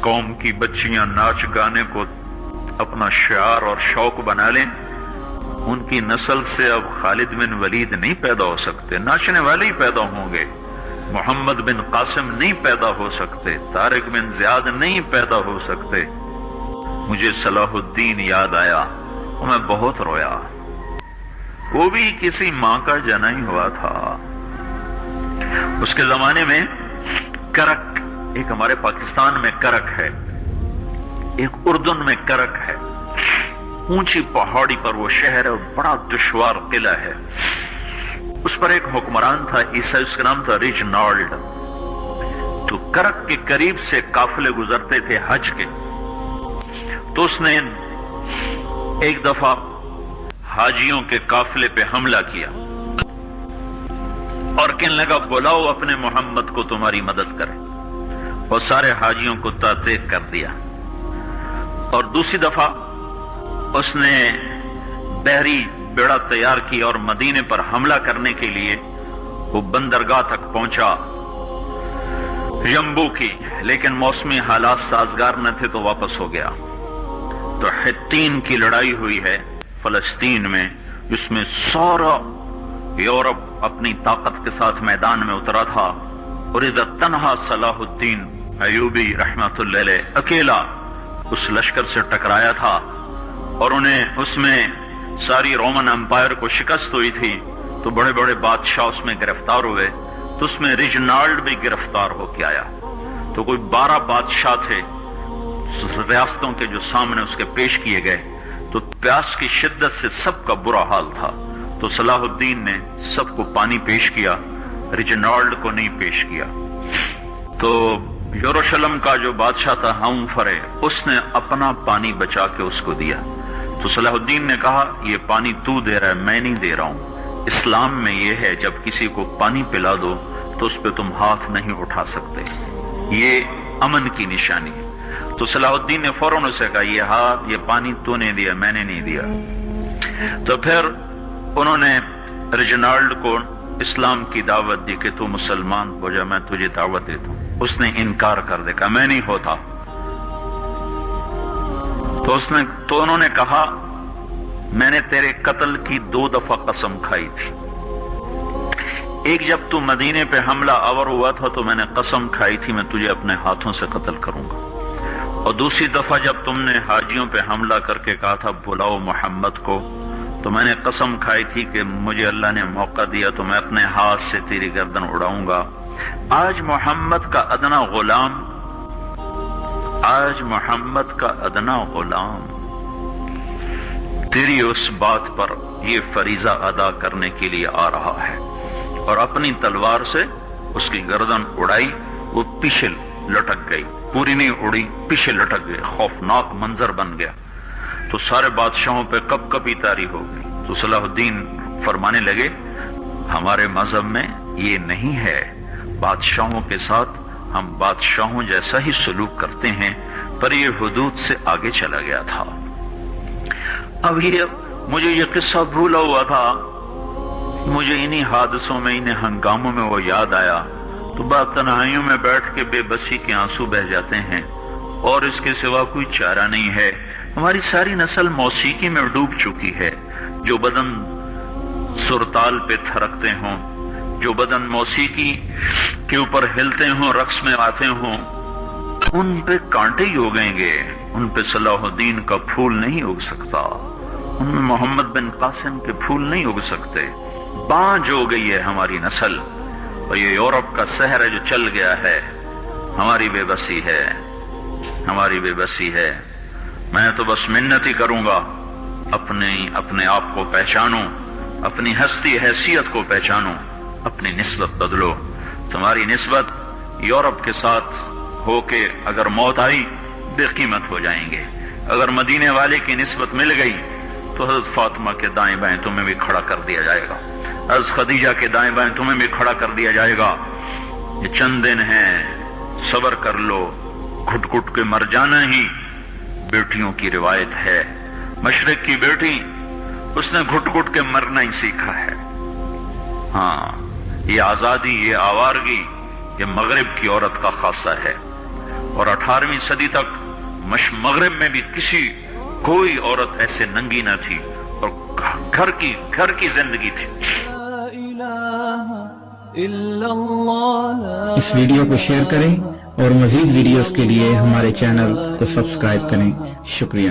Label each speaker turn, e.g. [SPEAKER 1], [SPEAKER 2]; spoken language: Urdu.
[SPEAKER 1] قوم کی بچیاں ناچ گانے کو اپنا شعار اور شوق بنا لیں، ان کی نسل سے اب خالد بن ولید نہیں پیدا ہو سکتے، ناچنے والے ہی پیدا ہوں گے، محمد بن قاسم نہیں پیدا ہو سکتے، طارق بن زیاد نہیں پیدا ہو سکتے۔ مجھے صلاح الدین یاد آیا، میں بہت رویا۔ وہ بھی کسی ماں کا جنا ہی ہوا تھا۔ اس کے زمانے میں کرک، ایک ہمارے پاکستان میں کرک ہے، ایک اردن میں کرک ہے، اونچی پہاڑی پر وہ شہر ہے، بڑا دشوار قلعہ ہے۔ اس پر ایک حکمران تھا عیسائی، اس کا نام تھا ریجنالڈ۔ تو کرک کے قریب سے قافلے گزرتے تھے حج کے، تو اس نے ایک دفعہ حاجیوں کے قافلے پہ حملہ کیا اور کہنے لگا بلاؤ اپنے محمد کو تمہاری مدد کرے، اور سارے حاجیوں کو تعطیق کر دیا۔ اور دوسری دفعہ اس نے بحری بیڑا تیار کی اور مدینے پر حملہ کرنے کے لیے وہ بندرگاہ تک پہنچا یمبو کی، لیکن موسمی حالات سازگار نہ تھے تو واپس ہو گیا۔ تو حطین کی لڑائی ہوئی ہے فلسطین میں، جس میں سارا یورپ اپنی طاقت کے ساتھ میدان میں اترا تھا، اور اذا تنہا صلاح الدین ایوبی رحمت اللہ علیہ اکیلا اس لشکر سے ٹکرایا تھا، اور انہیں اس میں ساری رومن امپائر کو شکست ہوئی تھی، تو بڑے بڑے بادشاہ اس میں گرفتار ہوئے، تو اس میں ریجنالڈ بھی گرفتار ہو کے آیا۔ تو کوئی 12 بادشاہ تھے ریاستوں کے جو سامنے اس کے پیش کیے گئے، تو پیاس کی شدت سے سب کا برا حال تھا، تو صلاح الدین نے سب کو پانی پیش کیا، ریجنالڈ کو نہیں پیش کیا۔ تو یروشلم کا جو بادشاہ تھا ہمفرے، اس نے اپنا پانی بچا کے اس کو دیا۔ تو صلاح الدین نے کہا یہ پانی تو دے رہا ہے، میں نہیں دے رہا ہوں۔ اسلام میں یہ ہے جب کسی کو پانی پلا دو تو اس پہ تم ہاتھ نہیں اٹھا سکتے، یہ امن کی نشانی ہے۔ تو صلاح الدین نے فوراً اسے کہا یہ پانی تو نے دیا، میں نے نہیں دیا۔ تو پھر انہوں نے ریجنالڈ کو اسلام کی دعوت دی کہ تو مسلمان ہو جا، میں تجھے دعوت دیتا ہوں۔ اس نے انکار کر دیا، کہا میں نہیں ہوتا۔ تو انہوں نے کہا میں نے تیرے قتل کی 2 دفعہ قسم کھائی تھی۔ ایک جب تو مدینے پہ حملہ آور ہوا تھا تو میں نے قسم کھائی تھی میں تجھے اپنے ہاتھوں سے قتل کروں گا، اور دوسری دفعہ جب تم نے حاجیوں پہ حملہ کر کے کہا تھا بلاؤ محمد کو، تو میں نے قسم کھائی تھی کہ مجھے اللہ نے موقع دیا تو میں اپنے ہاتھ سے تیری گردن اڑاؤں گا۔ آج محمد کا ادنا غلام تیری اس بات پر یہ فریضہ ادا کرنے کے لیے آ رہا ہے، اور اپنی تلوار سے اس کی گردن اڑائی، وہ پیچھے لٹک گئی، پوری نہیں اڑی، پیچھے لٹک گئی، خوفناک منظر بن گیا۔ تو سارے بادشاہوں پہ کپ کپی طاری ہو گئی۔ تو صلاح الدین فرمانے لگے ہمارے مذہب میں یہ نہیں ہے، بادشاہوں کے ساتھ ہم بادشاہوں جیسا ہی سلوک کرتے ہیں، پر یہ حدود سے آگے چلا گیا تھا۔ اب مجھے یہ قصہ بھولا ہوا تھا، مجھے انہی حادثوں میں، انہی ہنگاموں میں وہ یاد آیا، تو بعد تنہائیوں میں بیٹھ کے بے بسی کے آنسو بہہ جاتے ہیں، اور اس کے سوا کوئی چارہ نہیں ہے۔ ہماری ساری نسل موسیقی میں ڈوب چکی ہے، جو بدن سرتال پہ تھرکتے ہوں، جو بدن موسیقی کے اوپر ہلتے ہوں، رقص میں آتے ہوں، ان پہ کانٹے ہی اگیں گے، ان پہ صلاح الدین کا پھول نہیں اگ سکتا، ان میں محمد بن قاسم کے پھول نہیں اگ سکتے۔ بانجھ ہو گئی ہے ہماری نسل، اور یہ یورپ کا سحر ہے جو چل گیا ہے، ہماری بے بسی ہے، ہماری بے بسی ہے۔ میں تو بس منت ہی کروں گا اپنے آپ کو پہچانو، اپنی ہستی حیثیت کو پہچانو، اپنی نسبت بدلو۔ تمہاری نسبت یورپ کے ساتھ ہو کے اگر موت آئی بے قیمت ہو جائیں گے، اگر مدینے والے کی نسبت مل گئی تو حضرت فاطمہ کے دائیں بائیں تمہیں بھی کھڑا کر دیا جائے گا، حضرت خدیجہ کے دائیں بائیں تمہیں بھی کھڑا کر دیا جائے گا۔ یہ چند دن ہیں، صبر کر لو، گھٹ گھٹ کے مر جانا ہی بیٹیوں کی روایت ہے۔ مشرق کی بیٹی اس نے گھٹ گھٹ کے مرنا ہی سیکھا ہے۔ ہاں، یہ آزادی، یہ آوارگی، یہ مغرب کی عورت کا خاصہ ہے۔ اور 18ویں صدی تک مغرب میں بھی کوئی عورت ایسے ننگی نہ تھی، اور گھر کی زندگی تھی۔
[SPEAKER 2] اس ویڈیو کو شیئر کریں اور مزید ویڈیوز کے لیے ہمارے چینل کو سبسکرائب کریں۔ شکریہ۔